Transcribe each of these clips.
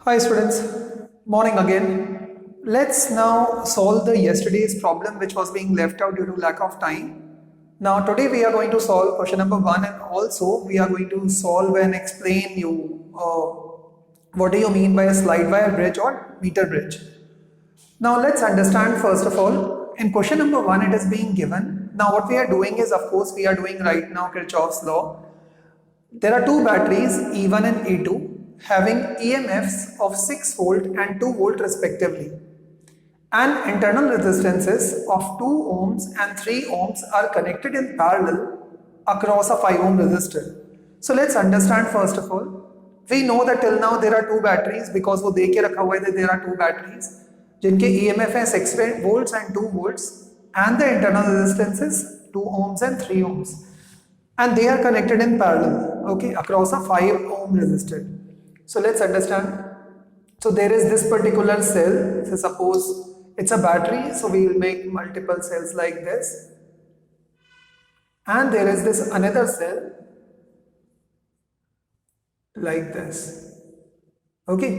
Hi students, morning again. Let's now solve the yesterday's problem which was being left out due to lack of time. Now today we are going to solve question number 1 and also we are going to solve and explain you what do you mean by a slide wire bridge or meter bridge. Now let's understand first of all, in question number 1 it is being given. Now what we are doing is, of course we are doing right now Kirchhoff's law. There are two batteries E1 and E2 having EMFs of 6 volt and 2 volt respectively, and internal resistances of 2 ohms and 3 ohms are connected in parallel across a 5 ohm resistor. So let's understand first of all. We know that till now there are two batteries because वो दे के रखा हुआ है, there are two batteries जिनके EMF है 6 volts and 2 volts and the internal resistance is 2 ohms and 3 ohms and they are connected in parallel, okay, across a 5 ohm resistor. So let's understand. So there is this particular cell, so suppose it's a battery, so we will make multiple cells like this, and there is this another cell like this, okay,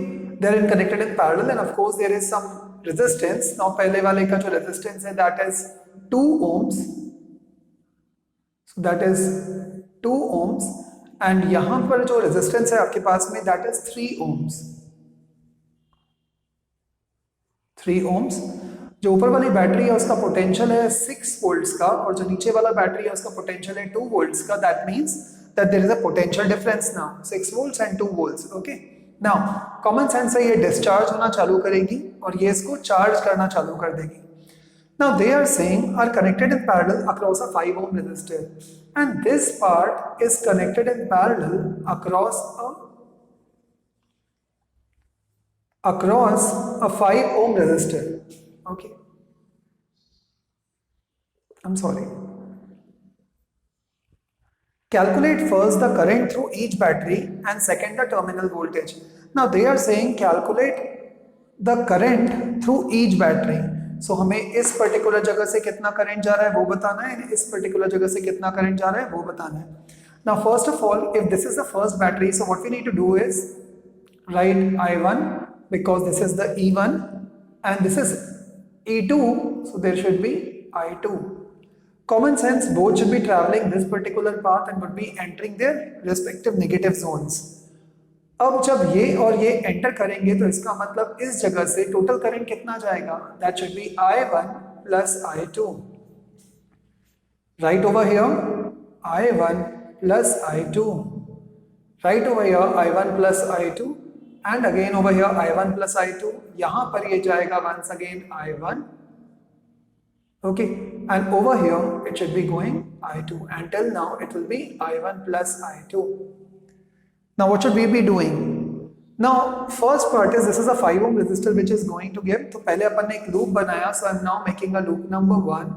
they are connected in parallel and of course there is some resistance. Now पहले वाले का जो resistance है that is 2 ohms, so that is 2 ohms and यहाँ पर जो resistance है आपके पास में that is 3 ohms. 3 ohms. जो ऊपर वाली बैटरी है उसका पोटेंशियल है 6 वोल्ट्स का और जो नीचे वाला बैटरी है उसका पोटेंशियल है 2 वोल्ट्स का. That means that there is a potential difference now 6 volts and 2 volts. Okay, now common sense से ये डिस्चार्ज होना चालू करेगी और ये इसको चार्ज करना चालू कर देगी. Now they are saying are connected in parallel across a 5 ohm resistor and this part is connected in parallel across a 5 ohm resistor. Okay, I'm sorry. Calculate first the current through each battery and second the terminal voltage. Now they are saying calculate the current through each battery. So हमें इस particular जगह से कितना current जा रहा है वो बताना है, इस पर्टिकुलर जगह से कितना करंट जा रहा है वो बताना है. Now first of all, if this is the first battery, so what we need to do is write I1 because this is the E1 and this is E2, so there should be I2. Common sense, both should be traveling this particular path and would be entering their respective negative zones. अब जब ये और ये enter करेंगे तो इसका मतलब इस जगह से टोटल करंट कितना जाएगा, that should be I1 plus I2. Right over here I1 plus I2, right over here I1 plus I2 and again over here I1 plus I2. यहां पर ये जाएगा once again I1, okay, and over here it should be going I2 and till now it will be I1 plus I2. Now what should we be doing? Now first part is this is a 5 ohm resistor which is going to give, तो पहले अपन ने एक loop बनाया, so I'm now making a loop number 1.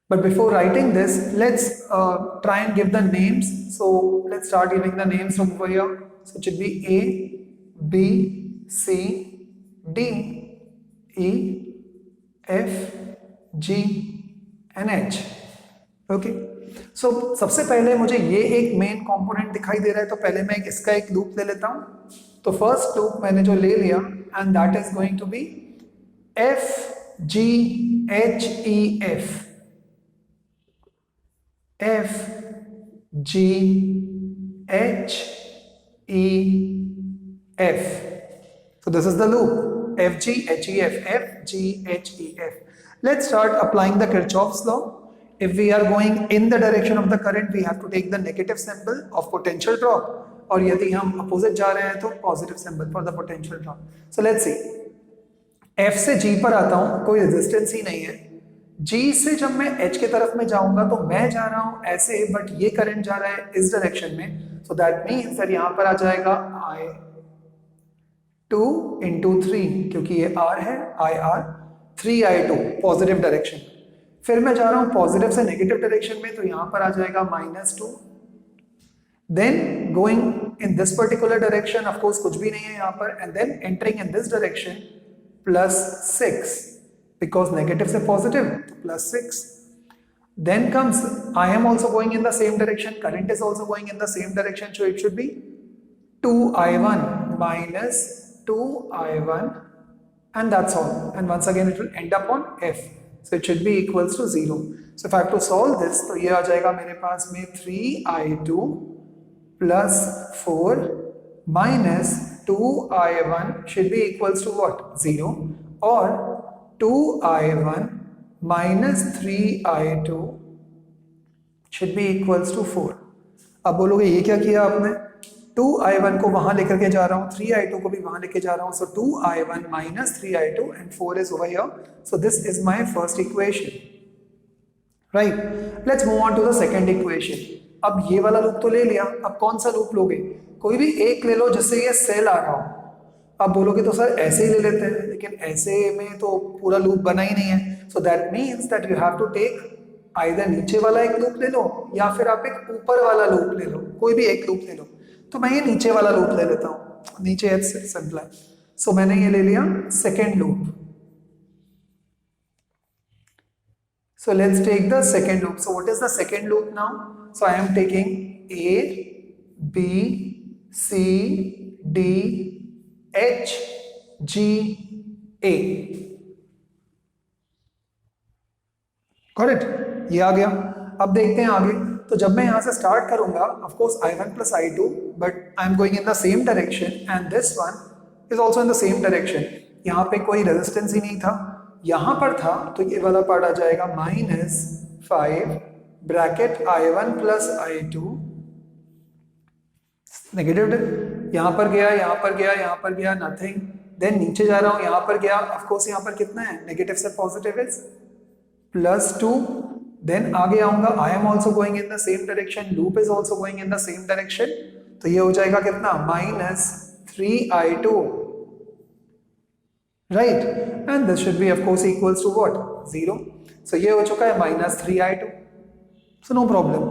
But before writing this, let's try and give the names. So let's start giving the names from over here. So it should be A, B, C, D, E, F, G and H. Okay. So सबसे पहले मुझे ये एक main component दिखाई दे रहा है तो पहले मैं इसका एक लूप ले लेता हूं. तो फर्स्ट लूप मैंने जो ले लिया and that is going to be F G H E F, F G H E F. So this is the loop F G H E F, F G H E F. Let's start applying the Kirchhoff's law. If we are going in the direction of the current, we have to take the negative symbol of potential drop. और यदि हम opposite जा रहे हैं तो positive symbol for the potential drop. So let's see. F से G पर आता हूँ, कोई resistance ही नहीं है. G से जब मैं H की तरफ में जाऊंगा तो मैं जा रहा हूँ ऐसे, but ये current जा रहा है इस direction में. So that means that यहाँ पर आ जाएगा I2 into 3 क्योंकि ये R है, IR, 3I2 पॉजिटिव डायरेक्शन. फिर मैं जा रहा हूं पॉजिटिव से नेगेटिव डायरेक्शन में तो यहां पर आ जाएगा -2. Then going in this particular direction, of course कुछ भी नहीं है यहां पर, and then entering in this direction +6 because negative से पॉजिटिव तो +6. Then comes I am also going in the same direction, current is also going in the same direction, so it should be 2i1 minus 2i1, and that's all. And once again it will end up on f, so it should be equals to 0. So if I have to solve this, तो ये आ जाएगा मेरे पास में 3i2 plus 4 minus 2i1 should be equals to what? 0. or 2i1 minus 3i2 should be equals to 4. अब बोलोगे ये क्या किया आपने? 2i1 को वहां लेकर के जा रहा हूं, 3i2 को भी वहां लेके जा रहा हूं, so 2i1 minus 3i2 and 4 is over here. So this is my first equation, right? Let's move on to the second equation. अब ये वाला लूप तो ले लिया, अब कौन सा लूप लोगे? कोई भी एक ले लो जिससे ये सेल आ रहा हो। अब बोलोगे तो सर ऐसे ही ले लेते हैं, लेकिन ऐसे में तो पूरा लूप बना ही नहीं है। So that means that you have to take either नीचे वाला एक लूप ले लो या फिर आप एक ऊपर वाला लूप ले लो, कोई भी एक लूप ले लो। तो मैं ये नीचे वाला लूप ले लेता हूँ, नीचे है सिंपल है। सो मैंने ये ले लिया second loop. So let's take the second loop. So what is the second loop now? So I am taking A, B, C, D, H, G, A. Got it? ये आ गया। अब देखते हैं आगे। तो जब मैं यहाँ से स्टार्ट करूंगा, of course I1 plus I2, but I am going in the same direction and this one is also in the same direction. यहाँ पे कोई रेजिस्टेंस ही नहीं था, यहां पर था, तो ये वाला पार्ट आ जाएगा -5 bracket I1 plus I2 negative, यहां पर गया, यहां पर गया, यहां पर गया, नथिंग। देन नीचे जा रहा हूं, यहां पर गया, ऑफ कोर्स यहां पर कितना है, नेगेटिव से पॉजिटिव इज +2। देन आगे आऊंगा, I am also going in the same direction, loop is also going in the same direction, तो ये हो जाएगा कितना, -3I2, right? And this should be of course equals to what? 0. So ये हो चुका है -3I2. So no problem.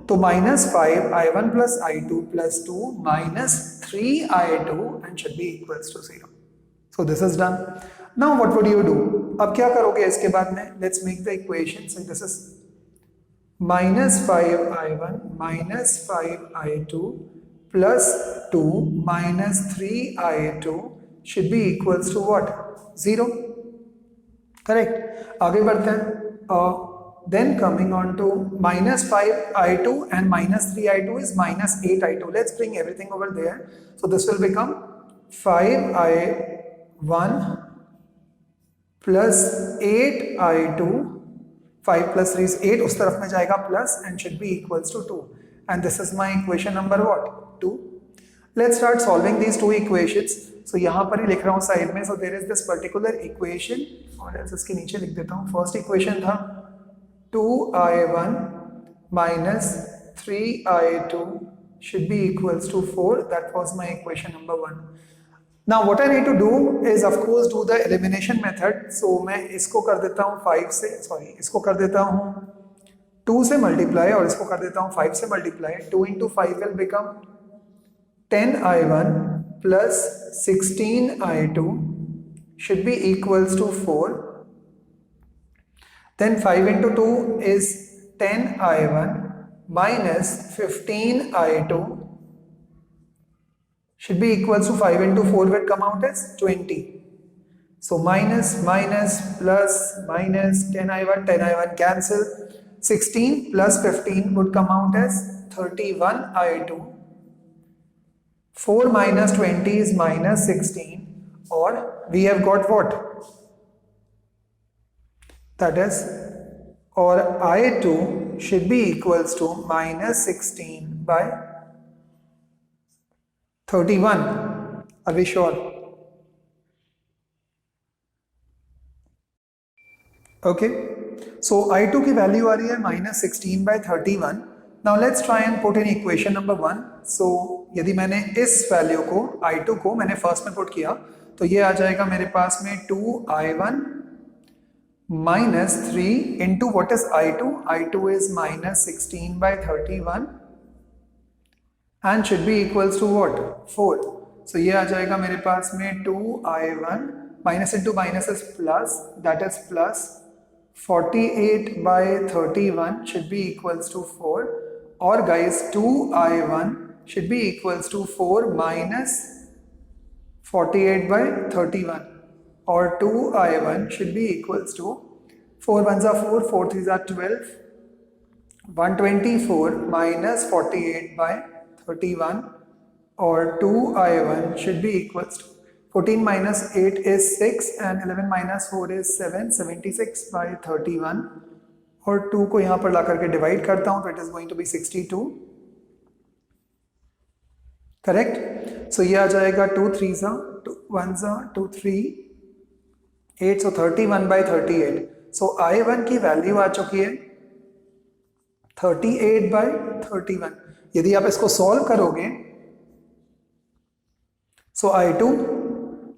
तो -5I1 plus I2 plus 2 -3I2 and should be equals to 0. So this is done. Now what would you do? अब क्या करोगे इसके बाद में? Let's make the equation. So this is -5I1 -5I2 plus 2 -3I2 should be equals to what? 0. Correct. आगे बढ़ते हैं। Then coming on to -5I2 and -3I2 is -8I2. Let's bring everything over there. So this will become 5I1 plus 8I2. 5 plus 3 is 8, उस तरफ में जाएगा plus and should be equals to 2. And this is my equation number what? 2. Let's start solving these two equations. So यहाँ पर ही लिख रहा हूँ side में. So there is this particular equation, और इसके नीचे लिख देता हूँ. First equation था 2I1 minus 3I2 should be equals to 4. That was my equation number 1. Now what I need to do is of course do the elimination method. So मैं इसको कर देता हूँ 5 से, sorry, इसको कर देता हूँ 2 से मल्टीप्लाई और इसको कर देता हूँ 5 से multiply. 2 into 5 will become 10I1 plus 16I2 should be equals to 4. Then 5 into 2 is 10I1 minus 15I2 should be equals to 5 into 4 will come out as 20. So minus plus minus 10I1 cancel. 16 plus 15 would come out as 31I2. 4 minus 20 is minus 16, or we have got what? That is, or I2 should be equals to minus 16 by 31. Are we sure? Okay. So I2 की value आ रही है minus 16 by 31. Now let's try and put in equation number 1. So यदि मैंने इस value को I2 को मैंने first में पुट किया तो ये आ जाएगा मेरे पास में 2I1 minus 3 into what is I2? I2 is minus 16 by 31 and should be equals to what? 4. So ये आ जाएगा मेरे पास में 2I1 minus into minus is plus, that is plus 48 by 31 should be equals to 4. Or guys, 2I1 should be equals to 4 minus 48 by 31, or 2I1 should be equals to 4 1s are 4, 4 3s are 12, 124 minus 48 by 31, or 2I1 should be equals to 14 minus 8 is 6 and 11 minus 4 is 7, 76 by 31, और 2 को यहाँ पर ला करके divide करता हूँ तो it is going to be 62, correct. So ये आ जाएगा 2 3s are 2 1s are 2 3 8, so 31 by 38. So I1 की वैल्यू आ चुकी है 38 by 31. यदि आप इसको सॉल्व करोगे so I2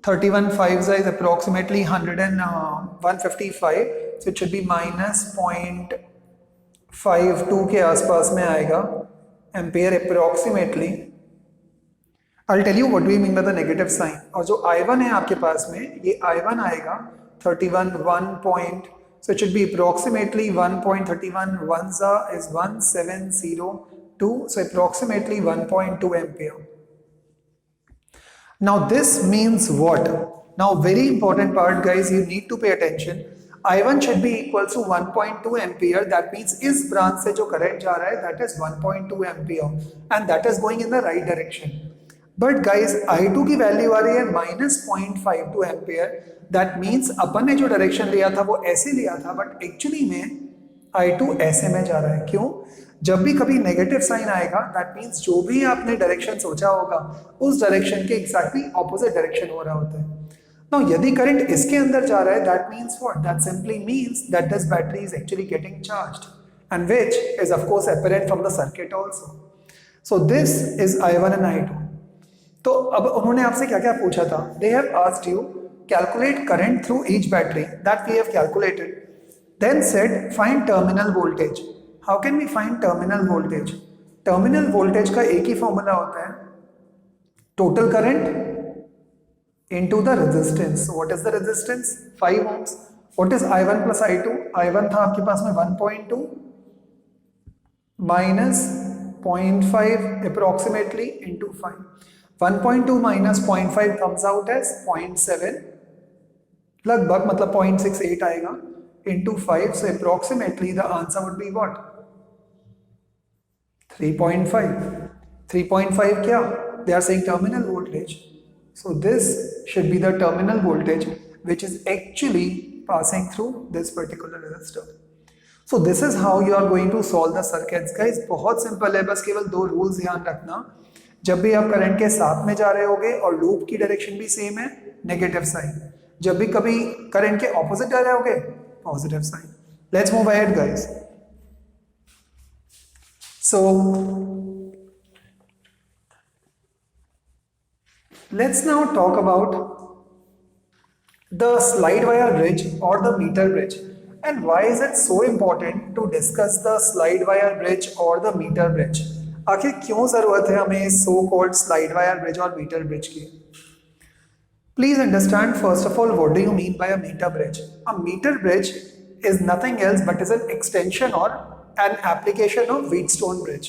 31 5s is approximately 155, so it should be minus 0.52 के आसपास में आएगा ampere approximately. I'll tell you what do we mean by the negative sign. और जो I1 है आपके पास में, ये I1 आएगा 31 1 point, so it should be approximately 1.31 1s is 1702, so approximately 1.2 ampere. Now this means what? Now very important part guys, you need to pay attention. I1 should be equal to 1.2 ampere, that means इस branch से जो current जा रहा है that is 1.2 ampere and that is going in the right direction. But guys I2 की value आ रही है minus 0.52 ampere, that means अपन ने जो डायरेक्शन लिया था वो ऐसे लिया था, but एक्चुअली में I2 ऐसे में जा रहा है. क्यों? जब भी कभी नेगेटिव साइन आएगा दैट मीन्स जो भी आपने डायरेक्शन सोचा होगा उस डायरेक्शन के एग्जैक्टली ऑपोजिट डायरेक्शन हो रहा होता है. नाउ यदि करंट इसके अंदर जा रहा है that means what? That simply means that this battery is actually getting charged and which is of course apparent from the circuit also. So this is I1 and I2. तो अब उन्होंने आपसे क्या क्या पूछा था? They have asked you calculate current through each battery, that we have calculated. Then said find terminal voltage. How can we find terminal voltage? Terminal voltage का एक ही फॉर्मूला होता है, total current into the resistance. So what is the resistance? 5 ohms. What is I1 plus I2? I1 था आपके पास में 1.2 minus 0.5 approximately into 5. 1.2 minus 0.5 comes out as 0.7, लगभग मतलब 0.68 आएगा into 5. So approximately the answer would be what? 3.5. 3.5 क्या? They are saying terminal voltage. So this should be the terminal voltage which is actually passing through this particular resistor. So this is how you are going to solve the circuits guys. बहुत simple है, बस केवल 2 rules ध्यान रखना. जब भी आप current के साथ में जा रहे होगे और लूप की डायरेक्शन भी सेम है, नेगेटिव साइन. जब भी कभी करंट के ऑपोजिट जा रहे होगे, positive sign. Let's move ahead guys. So let's now talk about the slide wire bridge or the meter bridge, and why is it so important to discuss the slide wire bridge or the meter bridge. आखिर क्यों जरूरत है हमें so called slide wire bridge और meter bridge की? Please understand first of all what do you mean by a meter bridge. A meter bridge is nothing else but is an extension or an application of Wheatstone bridge.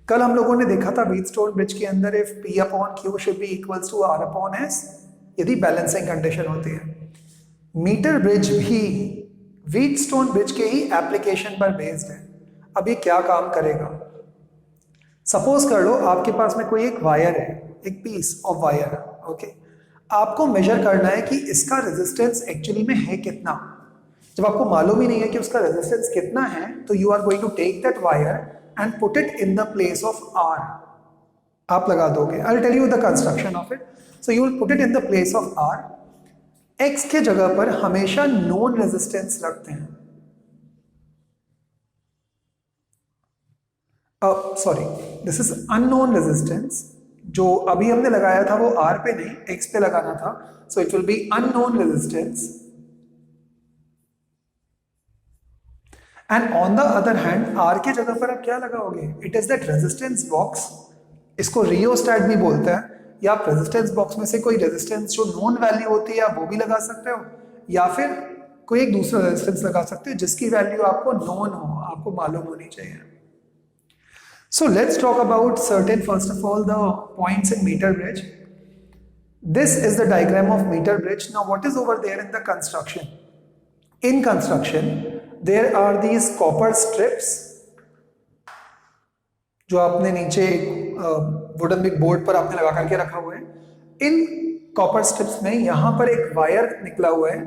कल हम लोगों ने देखा था Wheatstone bridge के अंदर if P upon Q should be equals to R upon S यदि balancing condition होती है. मीटर ब्रिज भी Wheatstone bridge के ही एप्लीकेशन पर बेस्ड है. अब ये क्या काम करेगा? सपोज कर लो आपके पास में कोई एक वायर है, एक पीस ऑफ वायर, ओके. आपको मेजर करना है कि इसका रेजिस्टेंस एक्चुअली में है कितना. जब आपको मालूम ही नहीं है कि उसका रेजिस्टेंस कितना है, तो you are going to take that wire and put it in the place of R. आप लगा दोगे. I will tell you the construction of it. So you will put it in the place of R. X के जगह पर हमेशा known resistance रखते हैं. Sorry, this is unknown resistance. जो अभी हमने लगाया था वो R पे नहीं, X पे लगाना था. So it will be unknown resistance. And on the other hand R के जगह पर आप क्या लगाओगे? It is that resistance box. इसको रियोस्टैट भी बोलते हैं. या आप रेजिस्टेंस बॉक्स में से कोई रेजिस्टेंस जो नोन वैल्यू होती है आप वो भी लगा सकते हो, या फिर कोई एक दूसरा रेजिस्टेंस लगा सकते हो जिसकी वैल्यू आपको नोन हो, आपको मालूम होनी चाहिए. So let's talk about certain, first of all, the points in meter bridge. This is the diagram of meter bridge. Now what is over there in the construction? In construction, there are these copper strips जो आपने नीचे एक wooden big board पर आपने लगा करके रखा हुआ है. इन कॉपर स्ट्रिप्स में यहाँ पर एक वायर निकला हुआ है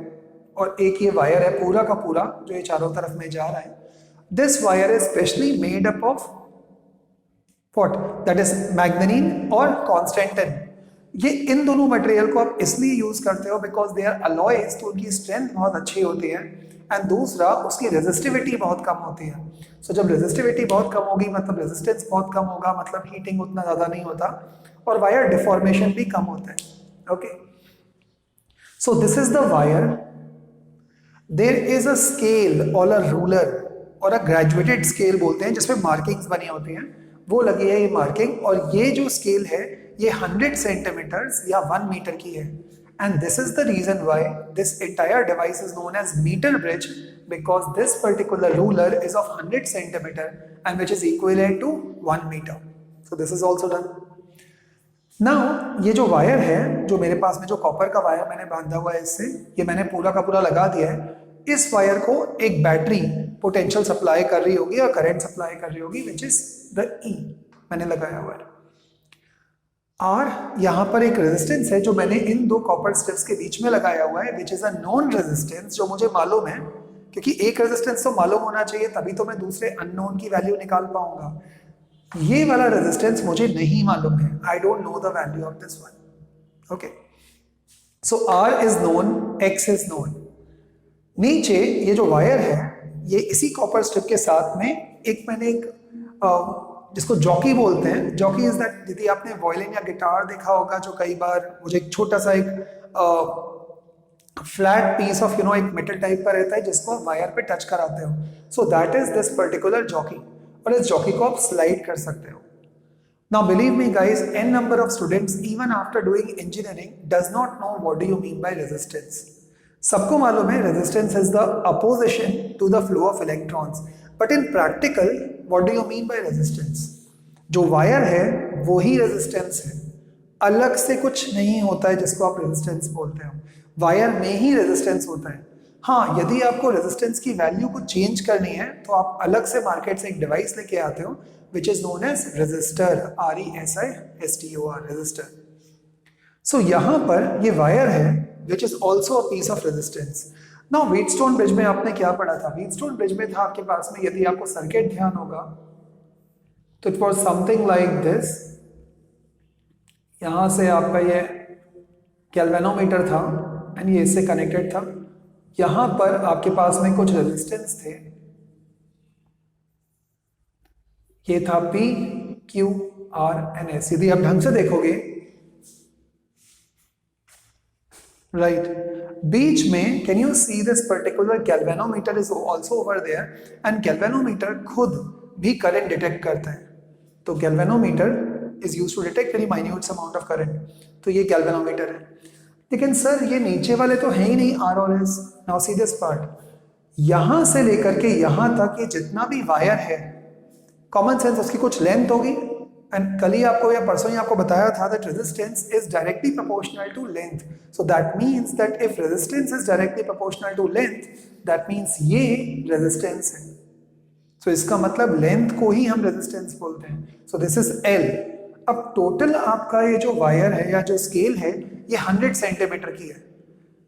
और एक ये वायर है पूरा का पूरा जो ये चारों तरफ में जा रहा है. This wire is specially made up of what, that is manganin और कॉन्स्टेंटिन. ये इन दोनों मटेरियल को आप इसलिए यूज करते हो बिकॉज दे आर अलॉयज, तो उनकी स्ट्रेंथ बहुत अच्छी होती है. एंड दूसरा, उसकी रेजिस्टिविटी बहुत कम होती है. सो जब रेजिस्टिविटी बहुत कम होगी मतलब रेजिस्टेंस बहुत कम होगा, मतलब हीटिंग उतना ज़्यादा नहीं होता और वायर डिफॉर्मेशन भी कम होता है. Okay, so this is the wire. There is a scale और अ रूलर और अ ग्रेजुएटेड स्केल बोलते हैं जिसमें मार्किंग्स बनी होती हैं, वो लगी है ये मार्किंग. और ये जो स्केल है ये 100 सेंटीमीटर्स या 1 मीटर की है. And this is the reason why this entire device is known as meter bridge, because this particular ruler is of 100 centimeter and which is equivalent to 1 meter. So this is also done. Now ये जो wire है, जो मेरे पास में जो copper का wire मैंने बांधा हुआ है इससे, ये मैंने पूरा का पूरा लगा दिया है. इस वायर को एक बैटरी पोटेंशियल सप्लाई कर रही होगी और करंट सप्लाई कर रही होगी, विच इज द ई मैंने लगाया हुआ है. और यहाँ पर एक रेजिस्टेंस है जो मैंने इन दो कॉपर स्ट्रिप्स के बीच में लगाया हुआ है, which is a known resistance, जो मुझे मालूम है, क्योंकि एक रेजिस्टेंस तो मालूम होना चाहिए तभी तो मैं दूसरे अननोन की वैल्यू निकाल पाऊंगा. ये वाला रेजिस्टेंस मुझे नहीं मालूम है, I don't know the value of this one. Okay, so R is known, X is known. नीचे ये जो वायर है ये इसी कॉपर स्ट्रिप के साथ में एक मैंने एक जिसको जॉकी बोलते हैं. जॉकी इज दैट, यदि आपने वायलिन या गिटार देखा होगा, जो कई बार मुझे एक छोटा सा एक फ्लैट पीस ऑफ एक मेटल टाइप का रहता है जिसको आप वायर पे टच कराते हो. So that is this particular jockey, और इस जॉकी को आप स्लाइड कर सकते हो. Now believe me guys, an number of students even after doing engineering does not know what do you mean by resistance. सबको मालूम है resistance is the opposition to the flow of electrons, but in practical what do you mean by resistance? जो wire है वो ही resistance है, अलग से कुछ नहीं होता है जिसको आप रेजिस्टेंस बोलते हो. वायर में ही रेजिस्टेंस होता है. हाँ, यदि आपको रेजिस्टेंस की वैल्यू को चेंज करनी है तो आप अलग से मार्केट से एक डिवाइस लेके आते हो which is known as resistor, RESISTOR, resistor. So यहाँ पर ये वायर है which is also a piece of resistance. Now Wheatstone bridge में आपने क्या पढ़ा था? व्हीटस्टोन ब्रिज में था आपके पास में, यदि आपको सर्किट ध्यान होगा तो it was something like this. यहां से आपका ये गैल्वेनोमीटर था एंड ये इससे कनेक्टेड था. यहां पर आपके पास में कुछ रेजिस्टेंस थे, ये था P, Q, R and S. यदि आप ढंग से देखोगे राइट, बीच में can you see this particular galvanometer is also over there, and galvanometer खुद भी करंट डिटेक्ट करता है. तो galvanometer is used to detect very minute amount of current. तो ये गैल्वेनोमीटर है. लेकिन सर ये नीचे वाले तो है ही नहीं R और S. Now see this part, यहां से लेकर के यहां तक ये जितना भी वायर है, कॉमन सेंस उसकी कुछ लेंथ होगी. एंड कल ही आपको या परसों ही आपको बताया था that resistance is directly proportional to length. So that means that if resistance is directly proportional to length, that means ये रेजिस्टेंस है. सो इसका मतलब लेंथ को ही हम रेजिस्टेंस बोलते हैं. सो दिस इज L. अब टोटल आपका ये जो वायर है या जो स्केल है ये 100 सेंटीमीटर की है.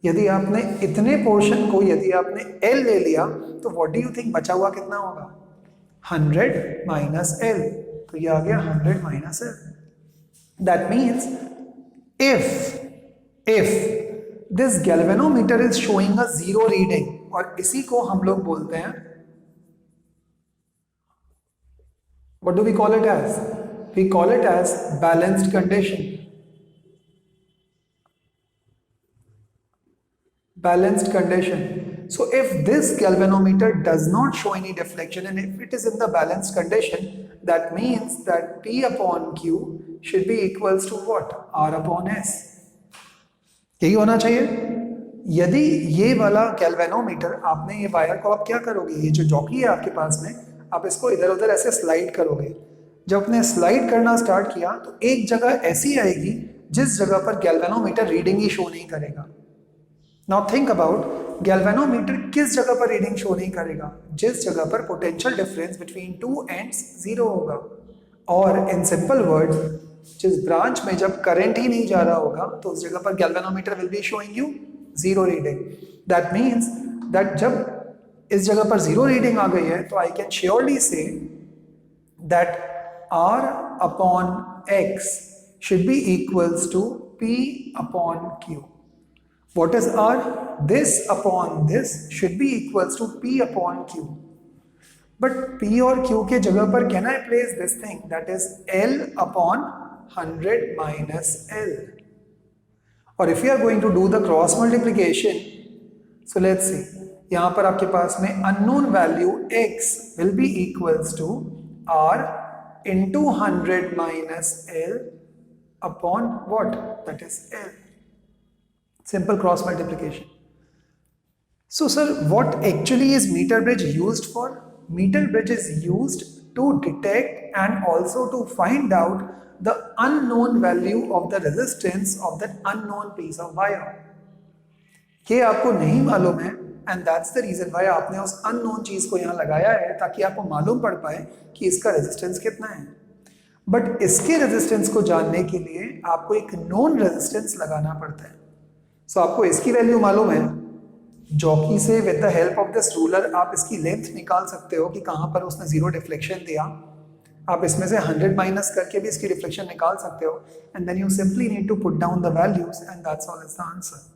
यदि आपने इतने पोर्शन को यदि आपने L ले लिया तो व्हाट डू यू थिंक बचा हुआ कितना होगा? 100 माइनस L. तो ये आ गया 100 minus L. That means if this galvanometer is showing a 0 reading, और इसी को हम लोग बोलते हैं, what do we call it as? We call it as balanced condition. Balanced condition. So if this galvanometer does not show any deflection and if it is in the balanced condition, that means that P upon Q should be equals to what? R upon S. यही होना चाहिए. यदि ये वाला galvanometer, आपने ये wire को आप क्या करोगे, ये जो जॉकी है आपके पास में, आप इसको इधर उधर ऐसे स्लाइड करोगे. जब आपने स्लाइड करना स्टार्ट किया तो एक जगह ऐसी आएगी जिस जगह पर गैल्वेनोमीटर रीडिंग ही शो नहीं करेगा। नाउ थिंक अबाउट, गैल्वेनोमीटर किस जगह पर रीडिंग शो नहीं करेगा? जिस जगह पर potential difference between two ends zero होगा, और इन सिंपल वर्ड्स, जिस ब्रांच में जब करंट ही नहीं जा रहा होगा तो उस जगह पर galvanometer will be showing you zero reading. That means that जब इस जगह पर जीरो रीडिंग आ गई है तो I can surely say that R upon X should be equals to P upon Q. What is R? This upon this should be equals to P upon Q. But P और Q के जगह पर can I place this thing, that is L upon 100 minus L. और if you are going to do the cross multiplication, so let's see, यहाँ पर आपके पास में unknown value X will be equals to R into 100 minus L upon what? That is L. Simple cross multiplication. So sir, what actually is meter bridge used for? Meter bridge is used to detect and also to find out the unknown value of the resistance of that unknown piece of wire. ये आपको नहीं मालूम है, and that's the reason why आपने उस unknown चीज को यहाँ लगाया है, ताकि आपको मालूम पड़ पाए कि इसका रेजिस्टेंस कितना है। बट इसके रेजिस्टेंस को जानने के लिए आपको एक नोन रेजिस्टेंस लगाना पड़ता है। सो आपको इसकी वैल्यू मालूम है, जॉकी से with the help of this ruler आप इसकी लेंथ निकाल सकते हो कि कहाँ पर उसने जीरो डिफ्लेक्शन दिया। आप इसमें से 100 माइनस करके भी इसकी रिफ्लेक्शन निकाल सकते हो, and then you simply need to put down the values and that's all is the answer.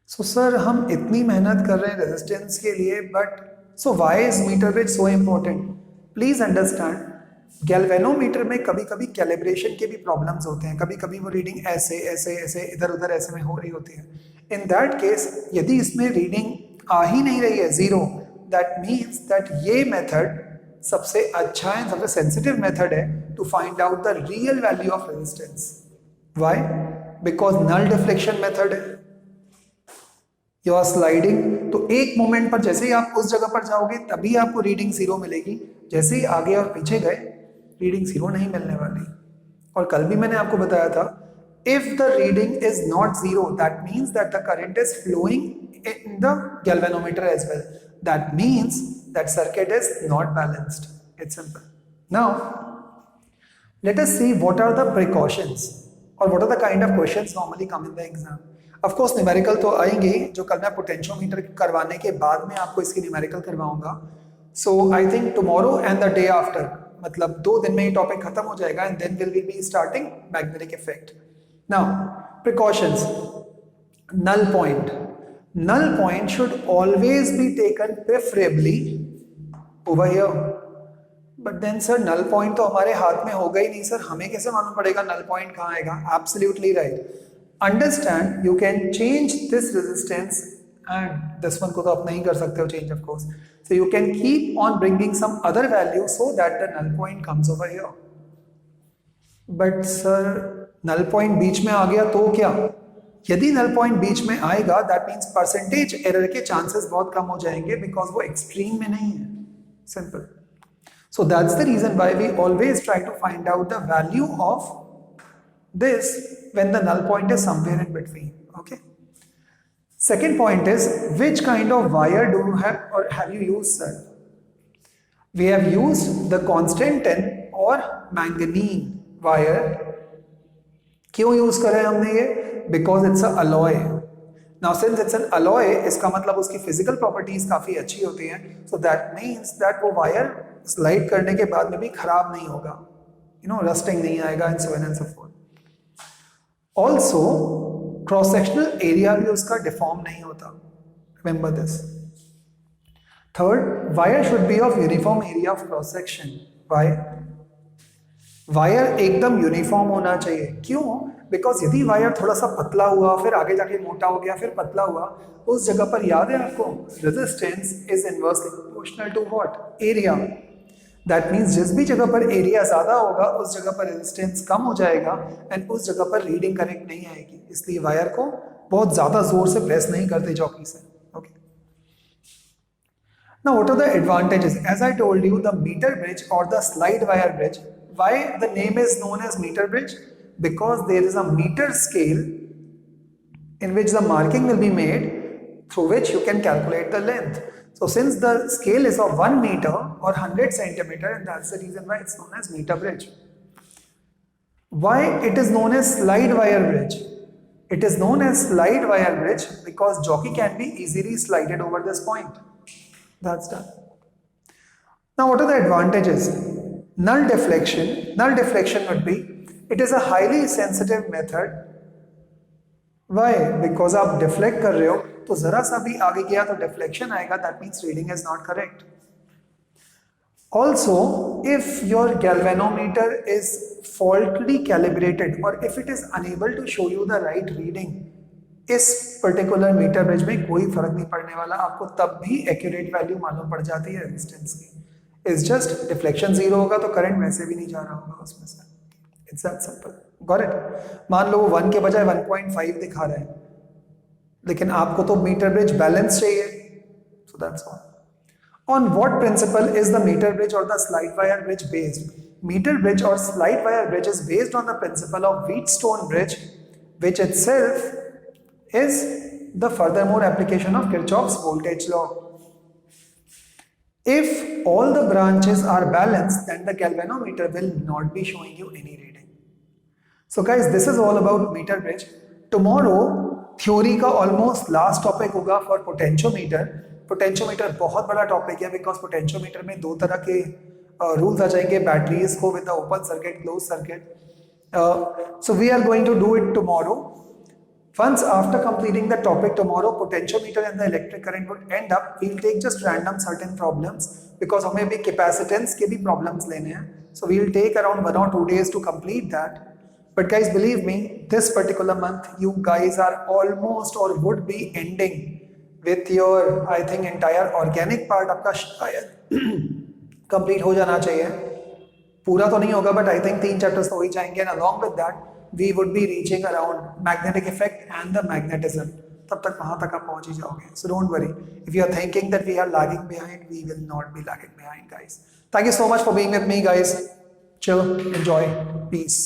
So sir, हम इतनी मेहनत कर रहे हैं रेजिस्टेंस के लिए, but so why is metre bridge so important? Please understand, galvanometer में कभी कभी कैलिब्रेशन के भी प्रॉब्लम्स होते हैं। कभी कभी वो रीडिंग ऐसे ऐसे ऐसे इधर उधर ऐसे में हो रही होती है। इन दैट केस यदि इसमें रीडिंग आ ही नहीं रही है जीरो, दैट मीन्स दैट ये मेथड सबसे अच्छा है, सबसे सेंसिटिव मेथड है to find out the real value of resistance. Why? Because null deflection method है, यू आर स्लाइडिंग, तो एक मोमेंट पर जैसे ही आप उस जगह पर जाओगे तभी आपको रीडिंग जीरो मिलेगी। जैसे ही आगे और पीछे गए रीडिंग जीरो नहीं मिलने वाली। और कल भी मैंने आपको बताया था, if the reading is not zero that means that the current is flowing in the galvanometer as well, that means that circuit is not balanced. It's simple. Now let us see what are the precautions और what are the kind of questions normally come in the exam. Of course numerical तो आएंगे, जो कल मैं potentiometer करवाने के बाद में आपको इसकी न्यूमेरिकल करवाऊंगा। So I think tomorrow and the day after, मतलब 2 दिन में ये टॉपिक खत्म हो जाएगा, and then will be starting magnetic effect. Now precautions, null point. Null point should always be taken preferably over here. But then sir, null point तो हमारे हाथ में होगा ही नहीं सर, हमें कैसे मालूम पड़ेगा null point कहाँ आएगा? Absolutely right. Understand, you can change this resistance, and this one को तो आप नहीं कर सकते हो change of course. So you can keep on bringing some other value so that the null point comes over here. But sir, null point बीच में आ गया तो क्या? यदि null point बीच में आएगा that means percentage error के chances बहुत कम हो जाएंगे, because वो extreme में नहीं है। Simple. So that's the reason why we always try to find out the value of this when the null point is somewhere in between. Okay. Second point is, which kind of wire do you have or have you used, sir? We have used the constant 10 or manganese wire. क्यों use करें हमने ये? Because it's a alloy. Now since it's an alloy, इसका मतलब उसकी physical properties काफी अच्छी होती हैं, so that means that वो wire slide करने के बाद में भी खराब नहीं होगा, you know, rusting नहीं आएगा and so on and so forth. Also, cross sectional area भी उसका डिफॉर्म नहीं होता, remember this. Third, wire should be of uniform area of cross section. Why? Wire एकदम यूनिफॉर्म होना चाहिए। क्यों? बिकॉज यदि वायर थोड़ा सा पतला हुआ, फिर आगे जाके मोटा हो गया, फिर पतला हुआ, उस जगह पर याद है आपको, resistance is inversely proportional to what? Area. That means जिस भी जगह पर एरिया ज्यादा होगा उस जगह पर रेजिस्टेंस कम हो जाएगा, एंड उस जगह पर रीडिंग करेक्ट नहीं आएगी। इसलिए वायर को बहुत ज्यादा जोर से प्रेस नहीं करते जॉकी से। Okay. Now, what are the advantages? As I told you, the meter bridge or the slide wire bridge, why the name is known as meter bridge? Because there is a meter scale in which the marking will be made through which you can calculate the length. So since the scale is of 1 meter or 100 centimeter, and that's the reason why it's known as meter bridge. Why it is known as slide wire bridge? It is known as slide wire bridge because jockey can be easily slided over this point. That's done. Now what are the advantages? Null deflection. Null deflection would be, it is a highly sensitive method. Why? Because आप deflect कर रहे हो तो जरा सा भी आगे गया तो deflection आएगा, that means reading is not correct. Also, if your galvanometer is faultily calibrated or if it is unable to show you the right reading, इस पर्टिकुलर मीटर ब्रिज में कोई फर्क नहीं पड़ने वाला, आपको तब भी एक्यूरेट वैल्यू मालूम पड़ जाती है रेजिस्टेंस की. इट्स जस्ट डिफ्लेक्शन जीरो होगा तो करंट वैसे भी नहीं जा रहा होगा उसमें से. It's that simple. Got it? मान लो 1 के बजाय 1.5 दिखा रहा है, लेकिन आपको तो मीटर ब्रिज बैलेंस चाहिए. So that's all. On what principle is the meter bridge or the slide wire bridge based? Meter bridge or slide wire bridge is based on the principle of Wheatstone bridge, which itself is the furthermore application of Kirchhoff's voltage law. If all the branches are balanced, then the galvanometer will not be showing you any reading. So guys, this is all about meter bridge. Tomorrow theory का almost last topic होगा for potentiometer. Potentiometer बहुत बड़ा topic है because potentiometer में दो तरह के rules आ जाएंगे बैटरीज को with the open circuit, close circuit. So we are going to do it tomorrow. Once after completing the topic tomorrow, potentiometer and the electric current would end up. We'll take just random certain problems because हमें भी capacitance के भी problems लेने हैं. So we'll take around 1 or 2 days to complete that. But guys, believe me, this particular month you guys are almost or would be ending with your, I think, entire organic part आपका शायद complete हो जाना चाहिए. पूरा तो नहीं होगा but I think 3 chapters तो हो ही जाएंगे. And along with that we would be reaching around magnetic effect and the magnetism. तब तक वहाँ तक आप पहुँच ही जाओगे. So don't worry. If you are thinking that we are lagging behind, we will not be lagging behind, guys. Thank you so much for being with me, guys. Chill, enjoy, peace.